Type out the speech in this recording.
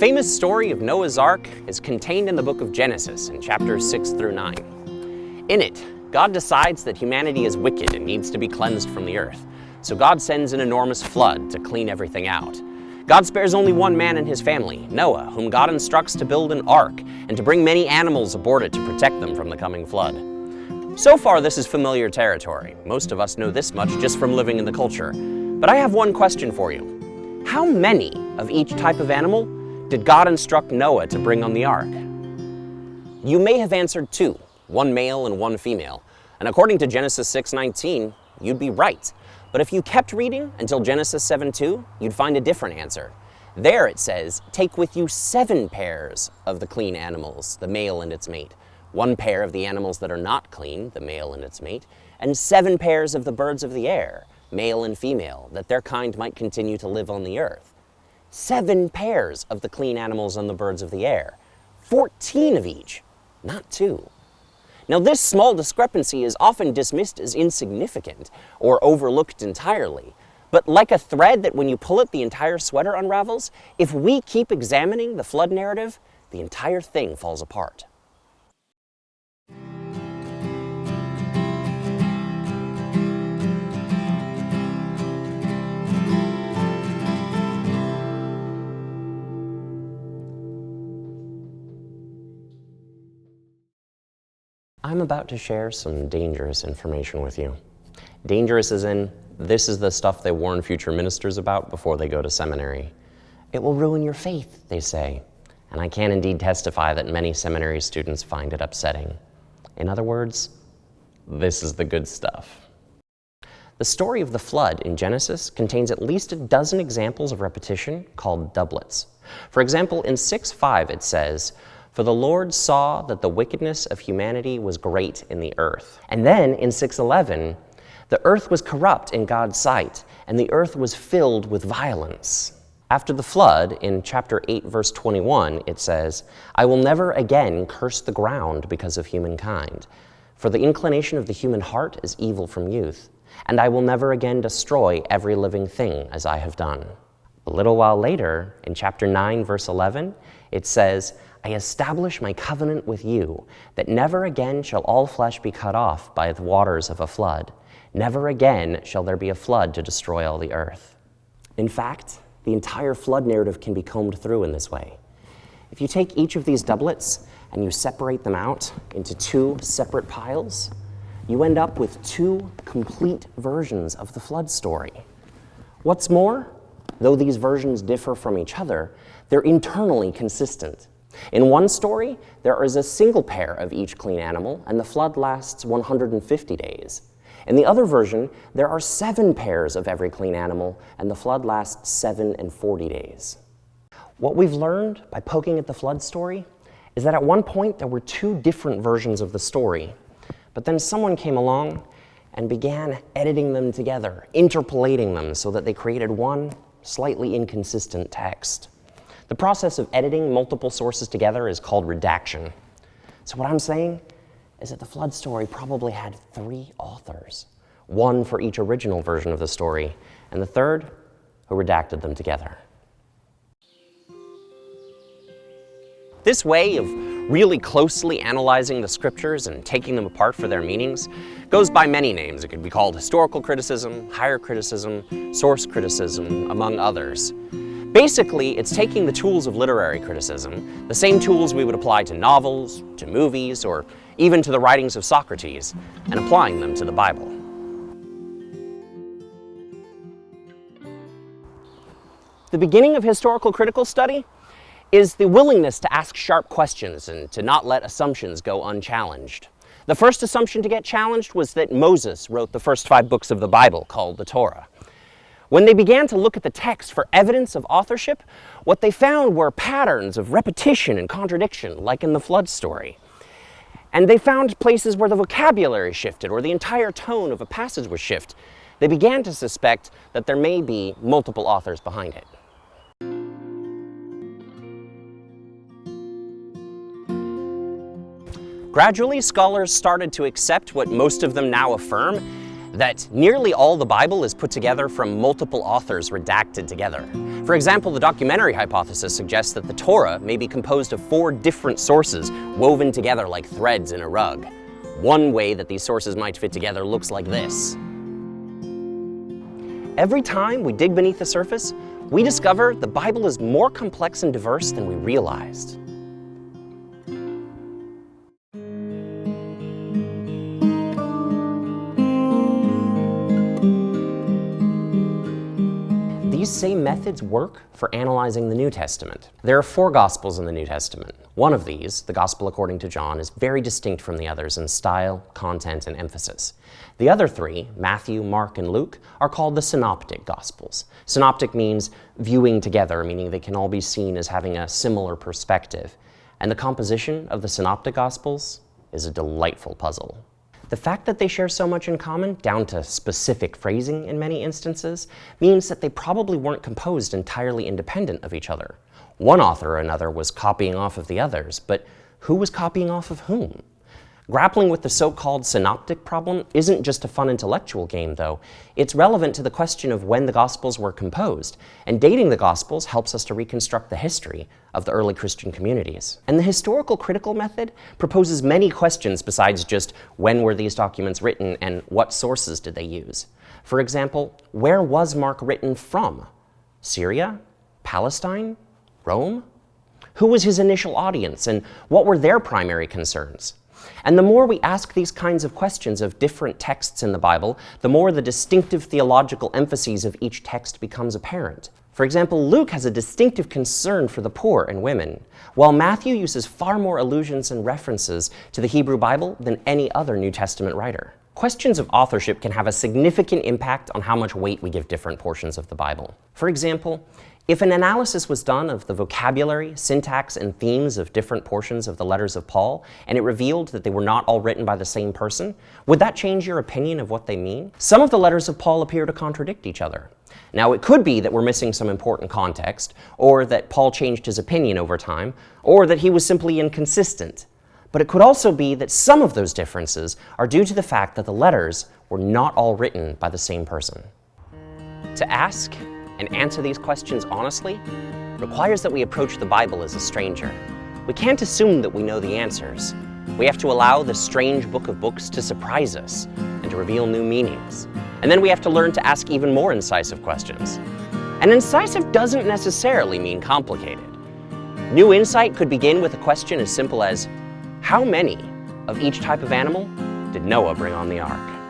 famous story of Noah's Ark is contained in the book of Genesis in chapters 6 through 9. In it, God decides that humanity is wicked and needs to be cleansed from the earth. So God sends an enormous flood to clean everything out. God spares only one man and his family, Noah, whom God instructs to build an ark and to bring many animals aboard it to protect them from the coming flood. So far, this is familiar territory. Most of us know this much just from living in the culture. But I have one question for you. How many of each type of animal did God instruct Noah to bring on the ark? You may have answered 2, one male and one female. And according to Genesis 6:19, you'd be right. But if you kept reading until Genesis 7:2, you'd find a different answer. There it says, take with you 7 pairs of the clean animals, the male and its mate, 1 pair of the animals that are not clean, the male and its mate, and 7 pairs of the birds of the air, male and female, that their kind might continue to live on the earth. 7 pairs of the clean animals and the birds of the air, 14 of each, not 2. Now, this small discrepancy is often dismissed as insignificant or overlooked entirely. But like a thread that when you pull it, the entire sweater unravels, if we keep examining the flood narrative, the entire thing falls apart. I'm about to share some dangerous information with you. Dangerous as in, this is the stuff they warn future ministers about before they go to seminary. It will ruin your faith, they say, and I can indeed testify that many seminary students find it upsetting. In other words, this is the good stuff. The story of the flood in Genesis contains at least a dozen examples of repetition called doublets. For example, in 6:5 it says, "For the Lord saw that the wickedness of humanity was great in the earth." And then in 6:11, "The earth was corrupt in God's sight, and the earth was filled with violence." After the flood, in chapter 8, verse 21, it says, "I will never again curse the ground because of humankind, for the inclination of the human heart is evil from youth, and I will never again destroy every living thing as I have done." A little while later, in chapter 9, verse 11, it says, "I establish my covenant with you, that never again shall all flesh be cut off by the waters of a flood. Never again shall there be a flood to destroy all the earth." In fact, the entire flood narrative can be combed through in this way. If you take each of these doublets and you separate them out into 2 separate piles, you end up with 2 complete versions of the flood story. What's more, though these versions differ from each other, they're internally consistent. In one story, there is a single pair of each clean animal, and the flood lasts 150 days. In the other version, there are 7 pairs of every clean animal, and the flood lasts 7 and 40 days. What we've learned by poking at the flood story is that at one point there were 2 different versions of the story, but then someone came along and began editing them together, interpolating them so that they created one slightly inconsistent text. The process of editing multiple sources together is called redaction. So what I'm saying is that the flood story probably had 3 authors, 1 for each original version of the story, and the 3rd who redacted them together. This way of really closely analyzing the scriptures and taking them apart for their meanings goes by many names. It could be called historical criticism, higher criticism, source criticism, among others. Basically, it's taking the tools of literary criticism, the same tools we would apply to novels, to movies, or even to the writings of Socrates, and applying them to the Bible. The beginning of historical critical study is the willingness to ask sharp questions and to not let assumptions go unchallenged. The first assumption to get challenged was that Moses wrote the first 5 books of the Bible, called the Torah. When they began to look at the text for evidence of authorship, what they found were patterns of repetition and contradiction, like in the flood story. And they found places where the vocabulary shifted or the entire tone of a passage was shifted. They began to suspect that there may be multiple authors behind it. Gradually, scholars started to accept what most of them now affirm, that nearly all the Bible is put together from multiple authors redacted together. For For example, the documentary hypothesis suggests that the Torah may be composed of 4 different sources woven together like threads in a rug. One way that these sources might fit together looks like this. Every time we dig beneath the surface, we discover the Bible is more complex and diverse than we realized. These same methods work for analyzing the New Testament. There are 4 Gospels in the New Testament. One of these, the Gospel according to John, is very distinct from the others in style, content, and emphasis. The other 3, Matthew, Mark, and Luke, are called the Synoptic Gospels. Synoptic means viewing together, meaning they can all be seen as having a similar perspective. And the composition of the Synoptic Gospels is a delightful puzzle. The fact that they share so much in common, down to specific phrasing in many instances, means that they probably weren't composed entirely independent of each other. One author or another was copying off of the others, but who was copying off of whom? Grappling with the so-called synoptic problem isn't just a fun intellectual game, though. It's relevant to the question of when the Gospels were composed, and dating the Gospels helps us to reconstruct the history of the early Christian communities. And the historical critical method proposes many questions besides just when were these documents written and what sources did they use. For example, where was Mark written from? Syria? Palestine? Rome? Who was his initial audience, and what were their primary concerns? And the more we ask these kinds of questions of different texts in the Bible, the more the distinctive theological emphases of each text becomes apparent. For example, Luke has a distinctive concern for the poor and women, while Matthew uses far more allusions and references to the Hebrew Bible than any other New Testament writer. Questions of authorship can have a significant impact on how much weight we give different portions of the Bible. For example, if an analysis was done of the vocabulary, syntax, and themes of different portions of the letters of Paul, and it revealed that they were not all written by the same person, would that change your opinion of what they mean? Some of the letters of Paul appear to contradict each other. Now, it could be that we're missing some important context, or that Paul changed his opinion over time, or that he was simply inconsistent. But it could also be that some of those differences are due to the fact that the letters were not all written by the same person. To ask and answer these questions honestly requires that we approach the Bible as a stranger. We can't assume that we know the answers. We have to allow the strange book of books to surprise us and to reveal new meanings. And then we have to learn to ask even more incisive questions. And incisive doesn't necessarily mean complicated. New insight could begin with a question as simple as, how many of each type of animal did Noah bring on the ark?